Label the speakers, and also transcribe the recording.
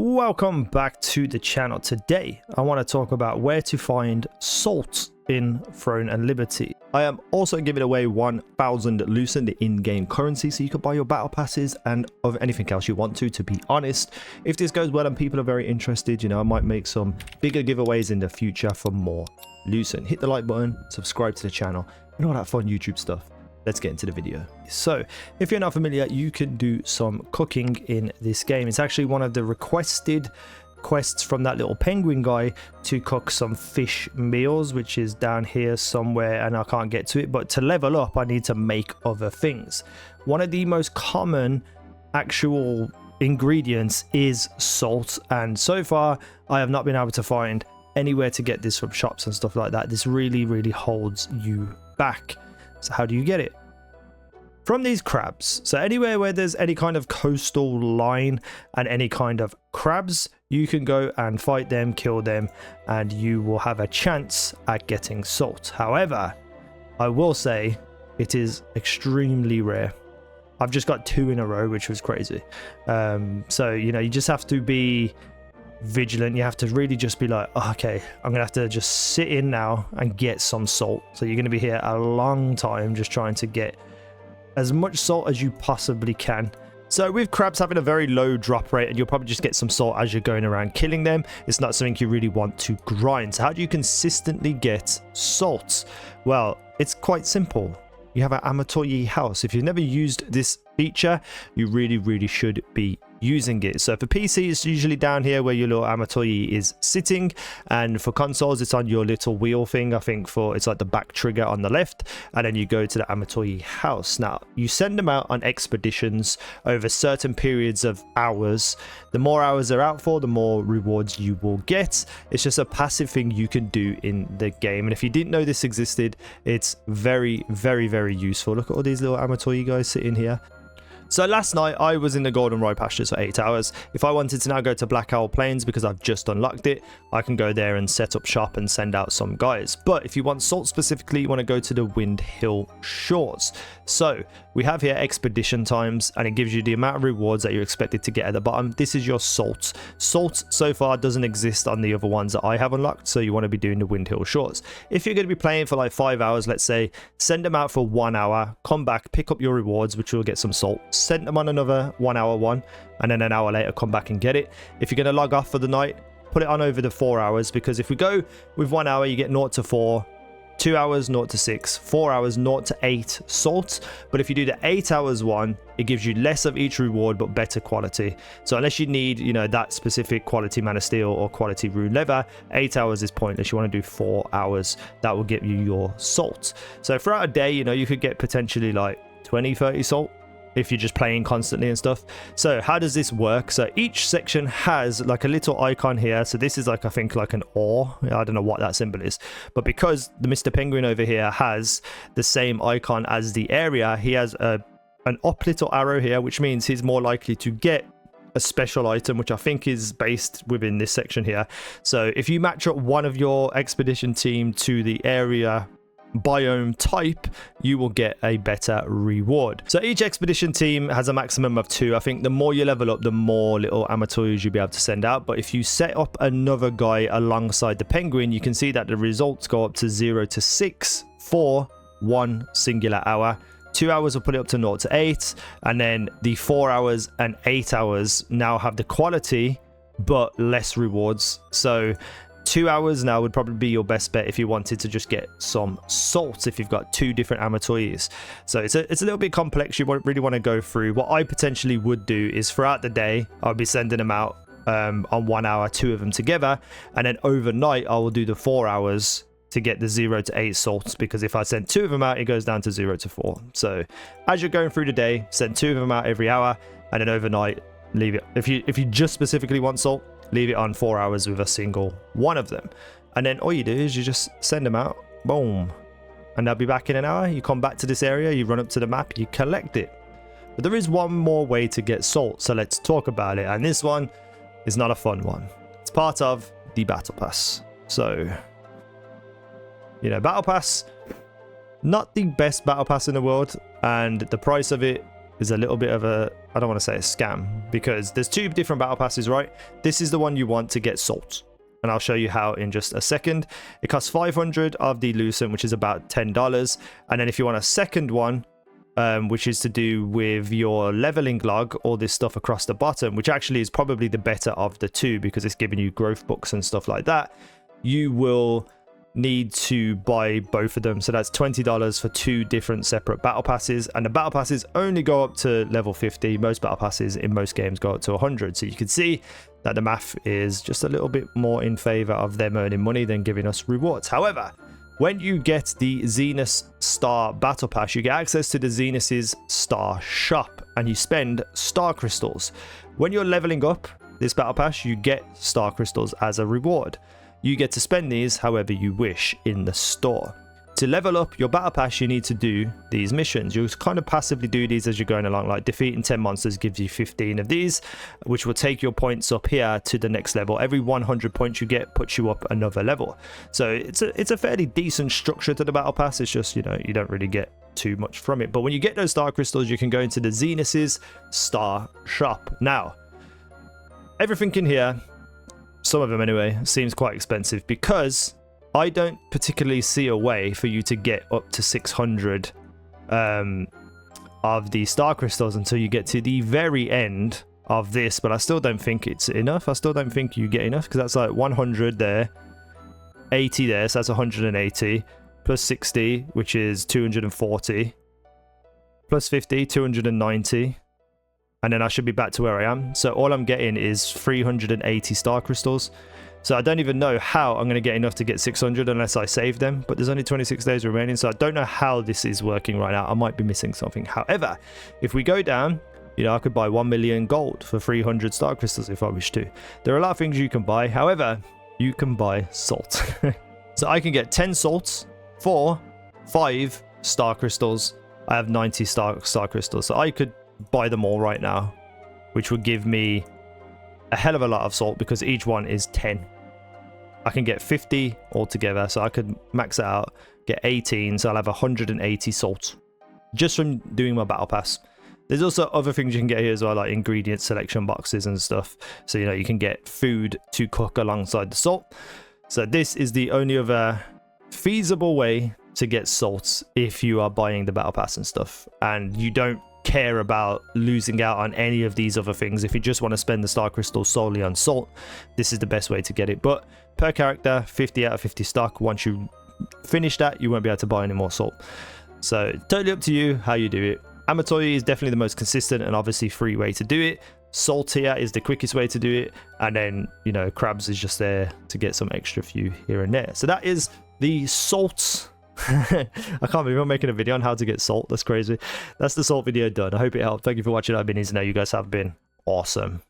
Speaker 1: Welcome back to the channel. Today I want to talk about where to find salt in Throne and Liberty. I am also giving away 1,000 Lucent, the in-game currency, so you can buy your battle passes and of anything else you want to be honest. If this goes well and people are very interested, you know, I might make some bigger giveaways in the future for more Lucent. Hit the like button, subscribe to the channel, and all that fun YouTube stuff. Let's get into the video. So if you're not familiar, you can do some cooking in this game. It's actually one of the requested quests from that little penguin guy to cook some fish meals, which is down here somewhere and I can't get to it. But to level up, I need to make other things. One of the most common actual ingredients is salt, and so far I have not been able to find anywhere to get this from shops and stuff like that. This really holds you back. So how do you get it? From these crabs. So anywhere where there's any kind of coastal line and any kind of crabs, you can go and fight them, kill them, and you will have a chance at getting salt. However, I will say it is extremely rare. I've just got 2 in a row, which was crazy. So, you know, you just have to be vigilant. You have to really just be like, oh, okay, I'm gonna have to just sit in now and get some salt. So you're gonna be here a long time just trying to get as much salt as you possibly can. So with crabs having a very low drop rate, and you'll probably just get some salt as you're going around killing them, it's not something you really want to grind. So how do you consistently get salt? Well, it's quite simple. You have an Thie house. If you've never used this feature, you really should be using it. So for PC, it's usually down here where your little Thie is sitting, and for consoles it's on your little wheel thing. I think for it's like the back trigger on the left, and then you go to the Thie house. Now you send them out on expeditions over certain periods of hours. The more hours they're out for, the more rewards you will get. It's just a passive thing you can do in the game, and if you didn't know this existed, it's very useful. Look at all these little Thie guys sitting here. So last night I was in the Golden Rye pastures for 8 hours. If I wanted to now go to Black Owl Plains because I've just unlocked it, I can go there and set up shop and send out some guys. But if you want salt specifically, you want to go to the Wind Hill Shores. So we have here expedition times, and it gives you the amount of rewards that you're expected to get at the bottom. This is your salt. Salt so far doesn't exist on the other ones that I have unlocked, so you want to be doing the Wind Hill Shores. If you're going to be playing for like 5 hours, let's say, send them out for 1 hour, come back, pick up your rewards, which will get some salt, send them on another 1 hour one, and then an hour later come back and get it. If you're going to log off for the night, put it on over the 4 hours, because if we go with 1 hour, you get 0 to 4, 2 hours 0 to 6, 4 hours 0 to 8 salt. But if you do the 8 hours one, it gives you less of each reward but better quality. So unless you need, you know, that specific quality Man of Steel or quality Rune Leather, 8 hours is pointless. You want to do 4 hours. That will get you your salt. So throughout a day, you know, you could get potentially like 20-30 salt if you're just playing constantly and stuff. So how does this work? So each section has like a little icon here. So this is like, I think like an ore. I don't know what that symbol is, but because the Mr. Penguin over here has the same icon as the area, he has an up little arrow here, which means he's more likely to get a special item, which I think is based within this section here. So if you match up one of your expedition team to the area biome type, you will get a better reward. So each expedition team has a maximum of 2. I think the more you level up, the more little Thies you'll be able to send out. But if you set up another guy alongside the penguin, you can see that the results go up to 0 to 6 for 1 singular hour. 2 hours will put it up to 0 to 8, and then the 4 hours and 8 hours now have the quality but less rewards. So 2 hours now would probably be your best bet if you wanted to just get some salt, if you've got 2 different Thies. So it's a little bit complex. You really want to go through. What I potentially would do is throughout the day, I'll be sending them out on 1 hour, 2 of them together, and then overnight I will do the 4 hours to get the 0 to 8 salts, because if I send 2 of them out, it goes down to 0 to 4. So as you're going through the day, send 2 of them out every hour, and then overnight leave it. If you just specifically want salt, leave it on 4 hours with a single one of them, and then all you do is you just send them out, boom, and they'll be back in an hour. You come back to this area, you run up to the map, you collect it. But there is one more way to get salt, so let's talk about it, and this one is not a fun one. It's part of the battle pass. So, you know, battle pass, not the best battle pass in the world, and the price of it is a little bit of a, I don't want to say a scam, because there's 2 different battle passes, right? This is the one you want to get salt, and I'll show you how in just a second. It costs 500 of the lucent, which is about $10. And then if you want a second one, which is to do with your leveling log, all this stuff across the bottom, which actually is probably the better of the 2 because it's giving you growth books and stuff like that, you will need to buy both of them. So that's $20 for 2 different separate battle passes, and the battle passes only go up to level 50. Most battle passes in most games go up to 100. So you can see that the math is just a little bit more in favor of them earning money than giving us rewards. However, when you get the Zenith Star Battle Pass, you get access to the Zenith's Star Shop, and you spend Star Crystals. When you're leveling up this Battle Pass, you get Star Crystals as a reward. You get to spend these however you wish in the store. To level up your Battle Pass, you need to do these missions. You kind of passively do these as you're going along, like defeating 10 monsters gives you 15 of these, which will take your points up here to the next level. Every 100 points you get puts you up another level. So it's a fairly decent structure to the Battle Pass. It's just, you know, you don't really get too much from it. But when you get those Star Crystals, you can go into the Zenith's Star Shop. Now, everything in here, some of them anyway, seems quite expensive because I don't particularly see a way for you to get up to 600 of the Star Crystals until you get to the very end of this, but I still don't think it's enough. I still don't think you get enough because that's like 100 there, 80 there, so that's 180, plus 60, which is 240, plus 50, 290, and then I should be back to where I am. So all I'm getting is 380 Star Crystals. So I don't even know how I'm going to get enough to get 600 unless I save them. But there's only 26 days remaining, so I don't know how this is working right now. I might be missing something. However, if we go down, you know, I could buy 1 million gold for 300 Star Crystals if I wish to. There are a lot of things you can buy. However, you can buy salt. So I can get 10 salts for 5 Star Crystals. I have 90 Star Crystals. So I could buy them all right now, which would give me a hell of a lot of salt because each one is 10. I can get 50 altogether, so I could max it out, get 18, so I'll have 180 salt just from doing my battle pass. There's also other things you can get here as well, like ingredient selection boxes and stuff, so you know you can get food to cook alongside the salt. So this is the only other feasible way to get salts if you are buying the battle pass and stuff, and you don't care about losing out on any of these other things. If you just want to spend the Star Crystals solely on salt, this is the best way to get it. But per character, 50 out of 50 stock. Once you finish that, you won't be able to buy any more salt. So totally up to you how you do it. Amatoy is definitely the most consistent and obviously free way to do it. Salt here is the quickest way to do it, and then, you know, crabs is just there to get some extra few here and there. So that is the salts. I can't believe I'm making a video on how to get salt. That's crazy. That's the salt video done. I hope it helped. Thank you for watching. I've been easynow. You guys have been awesome.